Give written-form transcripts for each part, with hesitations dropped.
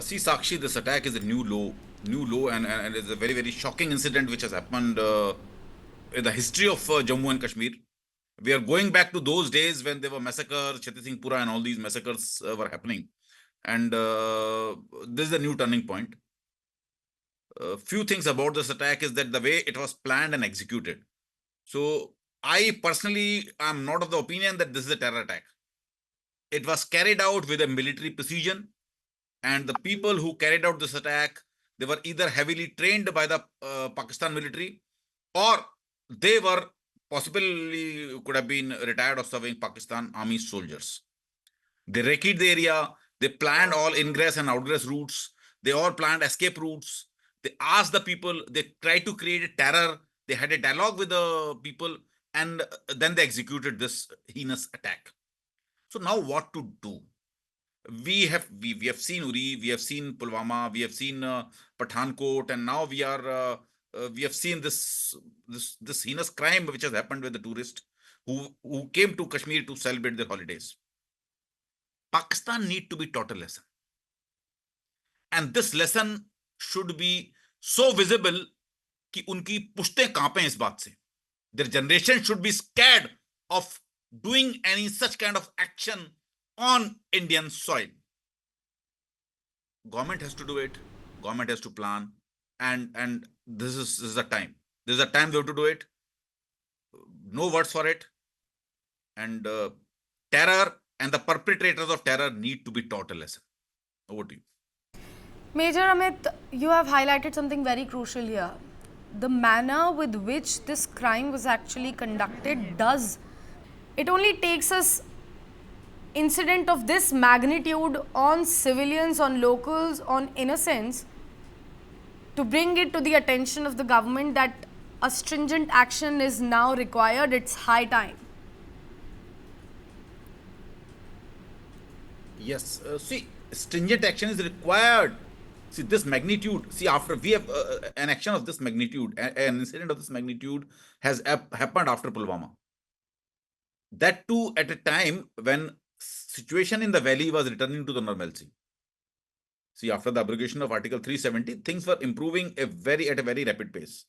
See, Sakshi, this attack is a new low, and it's a very, very shocking incident which has happened in the history of Jammu and Kashmir. We are going back to those days when there were massacres, Chatti Singhpura, and all these massacres were happening. And this is a new turning point. Few things about this attack is that the way it was planned and executed. So, I personally am not of the opinion that this is a terror attack. It was carried out with a military precision, and the people who carried out this attack, they were either heavily trained by the Pakistan military, or they were possibly could have been retired or serving Pakistan army soldiers. They recceed the area, they planned all ingress and outgress routes, they all planned escape routes, they asked the people, they tried to create a terror, they had a dialogue with the people, and then they executed this heinous attack. So now what to do? We have seen Uri, we have seen Pulwama, we have seen Pathankot, and now we have seen this heinous crime which has happened with the tourists who came to Kashmir to celebrate their holidays. Pakistan need to be taught a lesson, and this lesson should be so visible कि उनकी पुश्तें कांपें इस बात से. Their generation should be scared of doing any such kind of action on Indian soil. Government has to do it. Government has to plan, and this is the time. This is the time they have to do it. No words for it. And terror and the perpetrators of terror need to be taught a lesson. Over to you. Major Amit, you have highlighted something very crucial here. The manner with which this crime was actually conducted it only takes us incident of this magnitude on civilians, on locals, on innocents to bring it to the attention of the government that a stringent action is now required. It's high time. Yes, see, stringent action is required. See, this magnitude, see, after we have an action of this magnitude, an incident of this magnitude has happened after Pulwama. That too at a time when situation in the valley was returning to the normalcy. See, after the abrogation of Article 370, things were improving at a very rapid pace.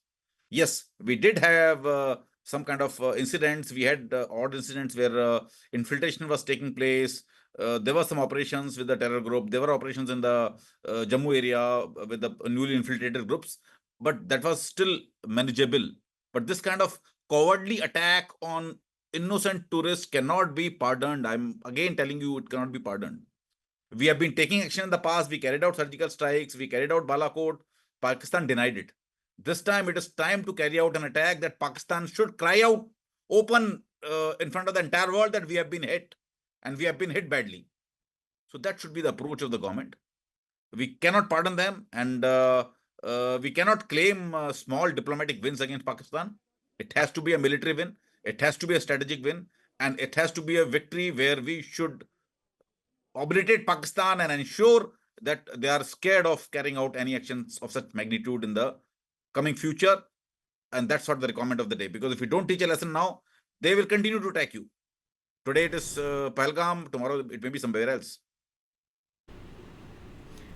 Yes, we did have some kind of incidents. We had odd incidents where infiltration was taking place. There were some operations with the terror group. There were operations in the Jammu area with the newly infiltrated groups, but that was still manageable. But this kind of cowardly attack on innocent tourists cannot be pardoned. I'm again telling you, it cannot be pardoned. We have been taking action in the past. We carried out surgical strikes. We carried out Balakot. Pakistan denied it. This time, it is time to carry out an attack that Pakistan should cry out open in front of the entire world that we have been hit. And we have been hit badly. So that should be the approach of the government. We cannot pardon them, and we cannot claim small diplomatic wins against Pakistan. It has to be a military win. It has to be a strategic win. And it has to be a victory where we should obliterate Pakistan and ensure that they are scared of carrying out any actions of such magnitude in the coming future. And that's what the requirement of the day. Because if you don't teach a lesson now, they will continue to attack you. Today it is Pahalgam, tomorrow it may be somewhere else.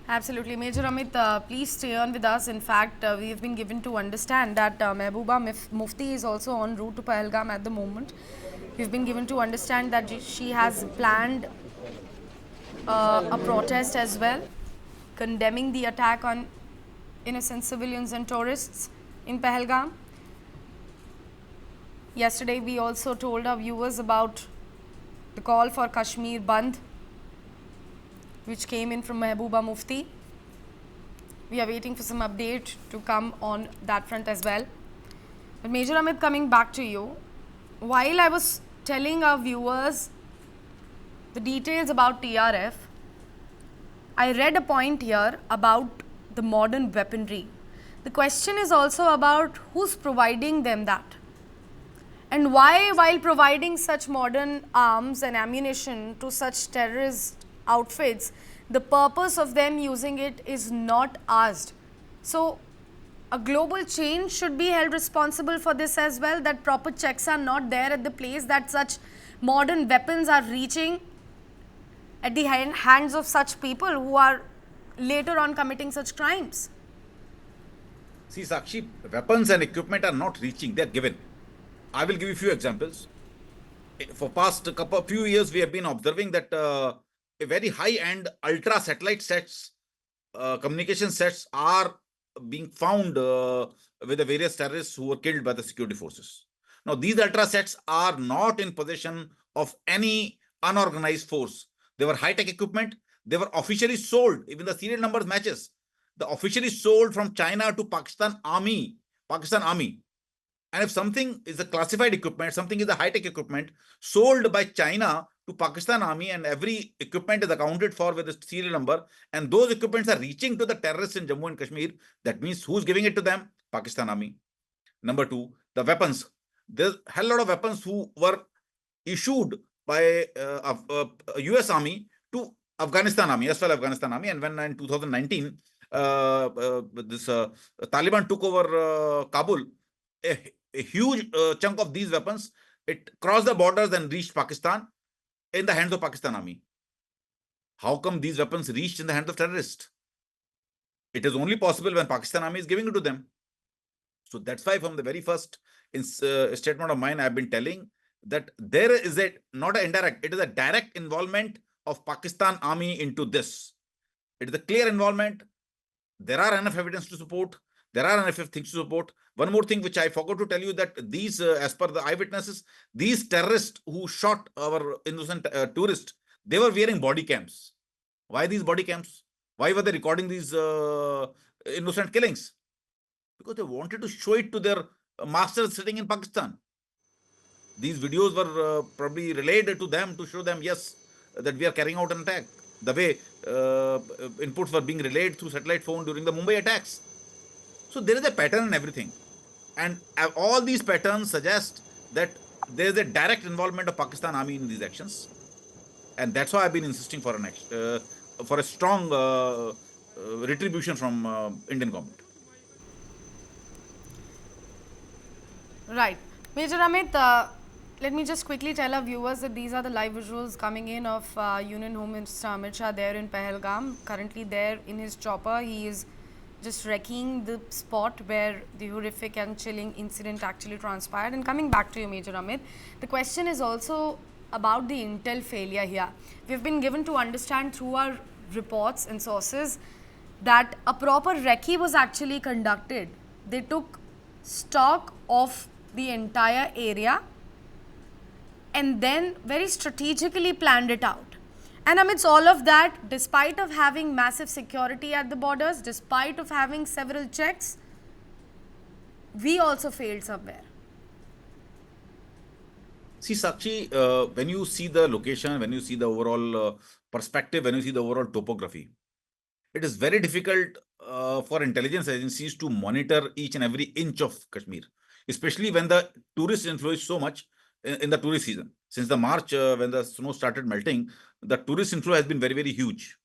Absolutely. Major Amit, please stay on with us. In fact, we have been given to understand that Mehbooba Mufti is also en route to Pahalgam at the moment. We've been given to understand that she has planned a protest as well, condemning the attack on innocent civilians and tourists in Pahalgam. Yesterday, we also told our viewers about the call for Kashmir Bandh, which came in from Mehbooba Mufti. We are waiting for some update to come on that front as well. But Major Amit, coming back to you, while I was telling our viewers the details about TRF, I read a point here about the modern weaponry. The question is also about who's providing them that. And why, while providing such modern arms and ammunition to such terrorist outfits, the purpose of them using it is not asked. So, a global chain should be held responsible for this as well, that proper checks are not there at the place, that such modern weapons are reaching at the hands of such people who are later on committing such crimes. See, Sakshi, weapons and equipment are not reaching, they're given. I will give you a few examples. For past few years, we have been observing that a very high-end ultra satellite sets, communication sets are being found with the various terrorists who were killed by the security forces. Now, these ultra sets are not in possession of any unorganized force. They were high-tech equipment. They were officially sold. Even the serial numbers matches. The officially sold from China to Pakistan Army. And if something is a classified equipment, something is a high-tech equipment sold by China to Pakistan Army, and every equipment is accounted for with a serial number, and those equipments are reaching to the terrorists in Jammu and Kashmir, that means who's giving it to them? Pakistan Army. Number two, the weapons. There's a hell lot of weapons who were issued by US Army to Afghanistan Army, as well Afghanistan Army. And when in 2019, this Taliban took over Kabul, a huge chunk of these weapons, it crossed the borders and reached Pakistan in the hands of Pakistan Army. How come these weapons reached in the hands of terrorists? It is only possible when Pakistan Army is giving it to them. So that's why from the very first statement of mine, I've been telling that there is not an indirect, it is a direct involvement of Pakistan Army into this. It is a clear involvement. There are enough evidence to support. There are enough things to support. One more thing which I forgot to tell you, that these, as per the eyewitnesses, these terrorists who shot our innocent tourists, they were wearing body cams. Why these body cams? Why were they recording these innocent killings? Because they wanted to show it to their masters sitting in Pakistan. These videos were probably relayed to them to show them, yes, that we are carrying out an attack. The way inputs were being relayed through satellite phone during the Mumbai attacks. So there is a pattern in everything. And all these patterns suggest that there is a direct involvement of Pakistan Army in these actions. And that's why I've been insisting for a strong retribution from Indian government. Right. Major Amit, let me just quickly tell our viewers that these are the live visuals coming in of Union Home Minister Amit Shah there in Pahalgam. Currently there in his chopper, he is just wrecking the spot where the horrific and chilling incident actually transpired. And coming back to you, Major Amit, the question is also about the intel failure here. We've been given to understand through our reports and sources that a proper recce was actually conducted. They took stock of the entire area and then very strategically planned it out. And amidst all of that, despite of having massive security at the borders, despite of having several checks, we also failed somewhere. See, Sakshi, when you see the location, when you see the overall perspective, when you see the overall topography, it is very difficult for intelligence agencies to monitor each and every inch of Kashmir, especially when the tourist inflow is so much in the tourist season. Since the March, when the snow started melting, the tourist inflow has been very, very huge.